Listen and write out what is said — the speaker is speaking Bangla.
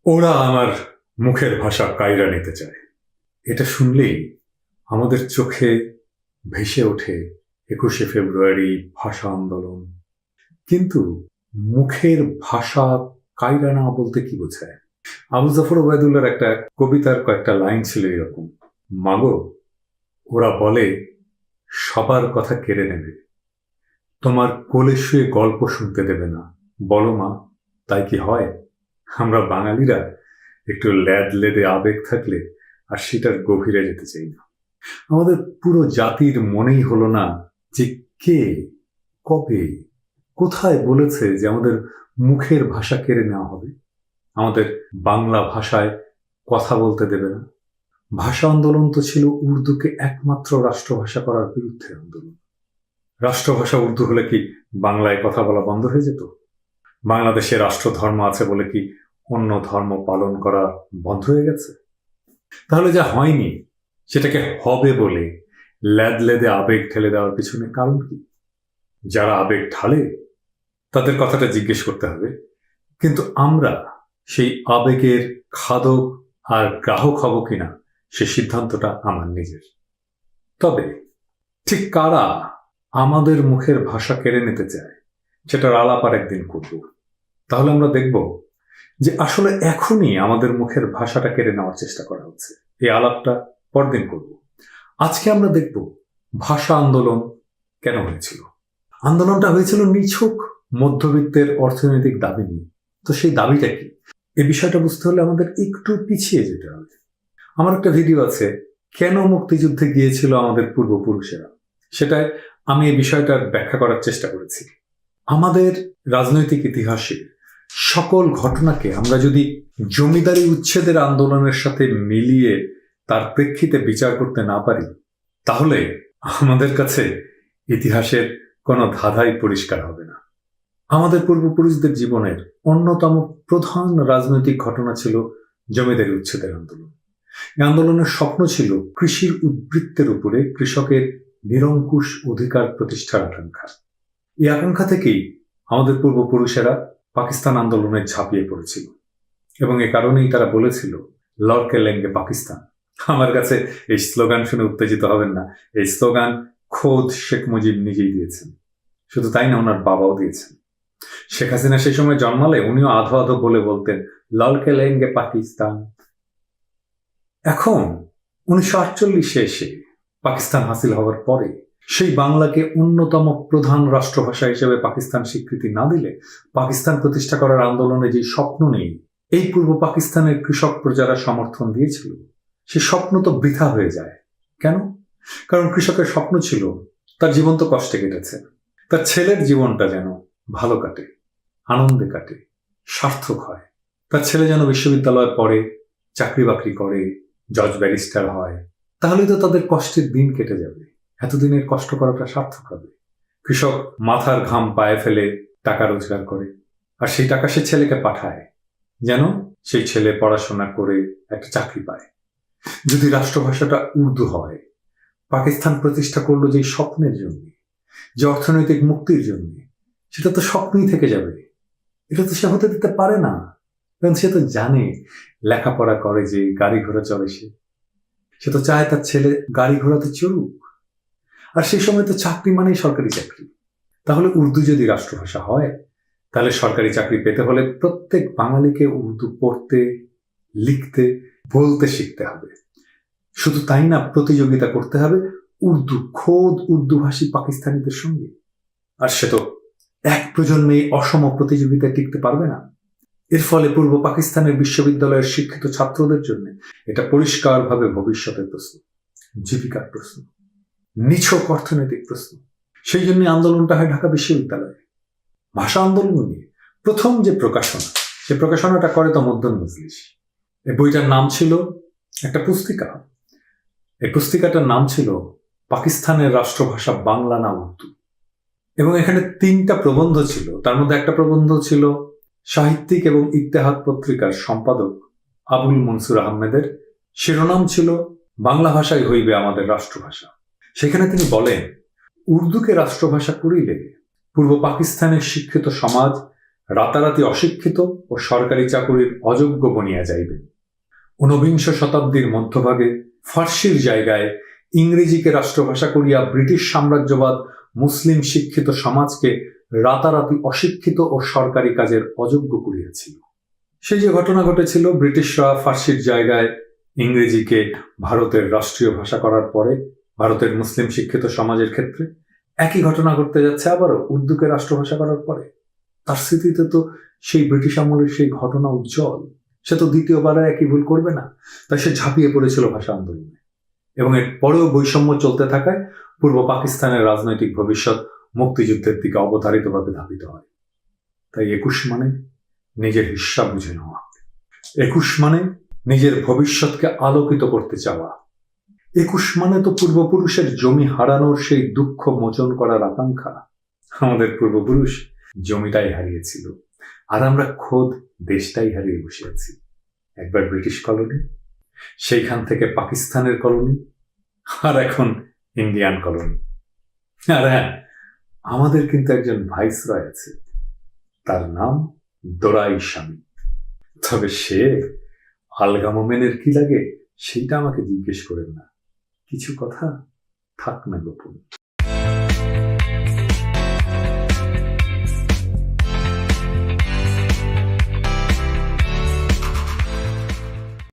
ওরা আমার মুখের ভাষা কায়রা নিতে চায়। এটা শুনলেই আমাদের চোখে ভেসে ওঠে 21শে ফেব্রুয়ারি ভাষা আন্দোলন। কিন্তু মুখের ভাষা কায়রা না বলতে কি বোঝায়? আবু জাফর ওবায়দুল্লাহর একটা কবিতার কয়েকটা লাইন ছিল এরকম: মাগো, ওরা বলে সবার কথা কেড়ে নেবে, তোমার কোলে শুয়ে গল্প শুনতে দেবে না, বলো মা তাই কি হয়? আমরা বাঙালিরা একটু ল্যাদ লেদে আবেগ থাকলে আর সেটার গভীরে যেতে চাই না। আমাদের পুরো জাতির মনেই হলো না যে কে, কবে, কোথায় বলেছে যে আমাদের মুখের ভাষা কেড়ে নেওয়া হবে, আমাদের বাংলা ভাষায় কথা বলতে দেবে না। ভাষা আন্দোলন তো ছিল উর্দুকে একমাত্র রাষ্ট্রভাষা করার বিরুদ্ধে আন্দোলন। রাষ্ট্রভাষা উর্দু হলে কি বাংলায় কথা বলা বন্ধ হয়ে যেত? বাংলাদেশে রাষ্ট্র ধর্ম আছে বলে কি অন্য ধর্ম পালন করা বন্ধ হয়ে গেছে? তাহলে যা হয়নি সেটাকে হবে বলে ল্যাদ লেদে আবেগ ঠেলে দেওয়ার পিছনে কারণ কি? যারা আবেগ ঢালে তাদের কথাটা জিজ্ঞেস করতে হবে, কিন্তু আমরা সেই আবেগের খাদক আর গ্রাহক হব কিনা সে সিদ্ধান্তটা আমার নিজের। তবে ঠিক কারা আমাদের মুখের ভাষা কেড়ে নিতে চায় সেটার আলাপ আর একদিন করব। তাহলে আমরা দেখব যে আসলে এখনই আমাদের মুখের ভাষাটা কেড়ে নেওয়ার চেষ্টা করা হচ্ছে। এই আলাপটা পরদিন করব। আজকে আমরা দেখব ভাষা আন্দোলন কেন হয়েছিল। আন্দোলনটা হয়েছিল নিছক মধ্যবিত্তের অর্থনৈতিক দাবি নিয়ে। তো সেই দাবিটা কি, এই বিষয়টা বুঝতে হলে আমাদের একটু পিছিয়ে যেতে হবে। আমার একটা ভিডিও আছে, কেন মুক্তিযুদ্ধে গিয়েছিল আমাদের পূর্বপুরুষেরা, সেটাই আমি এই বিষয়টার ব্যাখ্যা করার চেষ্টা করেছি। আমাদের রাজনৈতিক ইতিহাসে সকল ঘটনাকে আমরা যদি জমিদারি উচ্ছেদের আন্দোলনের সাথে মিলিয়ে তার প্রেক্ষিতে বিচার করতে না পারি, তাহলে আমাদের কাছে ইতিহাসের কোনো ধাঁধাই পরিষ্কার হবে না। আমাদের পূর্বপুরুষদের জীবনের অন্যতম প্রধান রাজনৈতিক ঘটনা ছিল জমিদারি উচ্ছেদের আন্দোলন। এই আন্দোলনের স্বপ্ন ছিল কৃষির উদ্বৃত্তের উপরে কৃষকের নিরঙ্কুশ অধিকার প্রতিষ্ঠার আকাঙ্ক্ষা। এই আকাঙ্ক্ষা থেকেই আমাদের পূর্বপুরুষেরা পাকিস্তান আন্দোলনে ঝাঁপিয়ে পড়েছিল এবং এ কারণেই তারা বলেছিল লড়কে লেঙ্গে পাকিস্তান। আমার কাছে এই স্লোগান শুনে উত্তেজিত হবেন না, এই স্লোগান খোদ শেখ মুজিব নিজেই দিয়েছেন। শুধু তাই না, ওনার বাবাও দিয়েছেন। শেখ হাসিনা সেই সময় জন্মালে উনিও আধো আধো বলে বলতেন লড়কে লেঙ্গে পাকিস্তান। এখন 1948 এসে পাকিস্তান হাসিল হওয়ার পরে সেই বাংলাকে অন্যতম প্রধান রাষ্ট্রভাষা হিসেবে পাকিস্তান স্বীকৃতি না দিলে পাকিস্তান প্রতিষ্ঠা করার আন্দোলনে যে স্বপ্ন নেই, এই পূর্ব পাকিস্তানের কৃষক প্রজারা সমর্থন দিয়েছিল, সে স্বপ্ন তো বৃথা হয়ে যায়। কেন? কারণ কৃষকের স্বপ্ন ছিল তার জীবন তো কষ্টে কেটেছে, তার ছেলের জীবনটা যেন ভালো কাটে, আনন্দে কাটে, সার্থক হয়। তার ছেলে যেন বিশ্ববিদ্যালয়ে পড়ে, চাকরি বাকরি করে, জজ ব্যারিস্টার হয়। তাহলে তো তাদের কষ্টের দিন কেটে যাবে, এতদিনের কষ্ট করাটা সার্থক হবে। কৃষক মাথার ঘাম পায়ে ফেলে টাকা রোজগার করে, আর সেই টাকা সে ছেলেকে পাঠায় যেন সেই ছেলে পড়াশোনা করে একটা চাকরি পায়। যদি রাষ্ট্রভাষাটা উর্দু হয়, পাকিস্তান প্রতিষ্ঠা করলো যে স্বপ্নের জন্য, যে অর্থনৈতিক মুক্তির জন্য, সেটা তো স্বপ্নই থেকে যাবে। এটা তো সে হতে দিতে পারে না, কারণ সে তো জানে লেখাপড়া করে যে গাড়ি ঘোড়া চলে, সে তো চায় তার ছেলে গাড়ি ঘোড়াতে চলুক। আর সেই সময় তো চাকরি মানেই সরকারি চাকরি। তাহলে উর্দু যদি রাষ্ট্রভাষা হয়, তাহলে সরকারি চাকরি পেতে হলে প্রত্যেক বাঙালিকে উর্দু পড়তে, লিখতে, বলতে শিখতে হবে। শুধু তাই না, প্রতিযোগিতা করতে হবে খোদ উর্দুভাষী পাকিস্তানিদের সঙ্গে। আর সে তো এক প্রজন্মে অসম প্রতিযোগিতায় টিকতে পারবে না। এর ফলে পূর্ব পাকিস্তানের বিশ্ববিদ্যালয়ের শিক্ষিত ছাত্রদের জন্য এটা পরিষ্কারভাবে ভবিষ্যতের প্রশ্ন, জীবিকার প্রশ্ন, নিছক অর্থনৈতিক প্রশ্ন। সেই জন্য আন্দোলনটা হয় ঢাকা বিশ্ববিদ্যালয়ে। ভাষা আন্দোলন নিয়ে প্রথম যে প্রকাশনা, সে প্রকাশনাটা করে তমদ্দুন মজলিস। এই বইটার নাম ছিল, একটা পুস্তিকা, এই পুস্তিকাটার নাম ছিল পাকিস্তানের রাষ্ট্রভাষা বাংলা না উর্দু। এবং এখানে 3টা প্রবন্ধ ছিল। তার মধ্যে একটা প্রবন্ধ ছিল সাহিত্যিক এবং ইত্তেহাদ পত্রিকার সম্পাদক আবুল মনসুর আহমেদের। শিরোনাম ছিল বাংলা ভাষাই হইবে আমাদের রাষ্ট্রভাষা। সেখানে তিনি বলেন, উর্দুকে রাষ্ট্রভাষা করিলে পূর্ব পাকিস্তানের শিক্ষিত সমাজ রাতারাতি অশিক্ষিত ও সরকারি চাকুরির অযোগ্য বনিয়া যাইবে। ঊনবিংশ শতাব্দীর মধ্যভাগে ফার্সির জায়গায় ইংরেজিকে রাষ্ট্রভাষা করিয়া ব্রিটিশ সাম্রাজ্যবাদ মুসলিম শিক্ষিত সমাজকে রাতারাতি অশিক্ষিত ও সরকারি কাজের অযোগ্য করিয়াছিল। সেই যে ঘটনা ঘটেছিল, ব্রিটিশরা ফার্সির জায়গায় ইংরেজিকে ভারতের রাষ্ট্রীয় ভাষা করার পরে ভারতের মুসলিম শিক্ষিত সমাজের ক্ষেত্রে একই ঘটনা ঘটতে যাচ্ছে আবারও উর্দুকে রাষ্ট্রভাষা করার পরে। তার স্মৃতিতে তো সেই ব্রিটিশ আমলের সেই ঘটনা উজ্জ্বল। সে তো দ্বিতীয়বার একই ভুল করবে না, তাই সে ঝাঁপিয়ে পড়েছিল ভাষা আন্দোলনে। এবং এর পরেও বৈষম্য চলতে থাকায় পূর্ব পাকিস্তানের রাজনৈতিক ভবিষ্যৎ মুক্তিযুদ্ধের দিকে অবধারিতভাবে ধাবিত হয়। তাই 21 মানে নিজের হিসাব বুঝে নেওয়া, 21 মানে নিজের ভবিষ্যৎকে আলোকিত করতে চাওয়া, 21 মানে তো পূর্বপুরুষের জমি হারানোর সেই দুঃখ মোচন করার আকাঙ্ক্ষা। আমাদের পূর্বপুরুষ জমিটাই হারিয়েছিল, আর আমরা খোদ দেশটাই হারিয়ে বসে আছি। একবার ব্রিটিশ কলোনি, সেইখান থেকে পাকিস্তানের কলোনি, আর এখন ইন্ডিয়ান কলোনি। আর হ্যাঁ, আমাদের কিন্তু একজন ভাইসরয় আছে, তার নাম দোরাই স্বামী। তবে সে আলগা মোমেনের কি লাগে সেইটা আমাকে জিজ্ঞেস করেন না, কিছু কথা থাক না গোপন।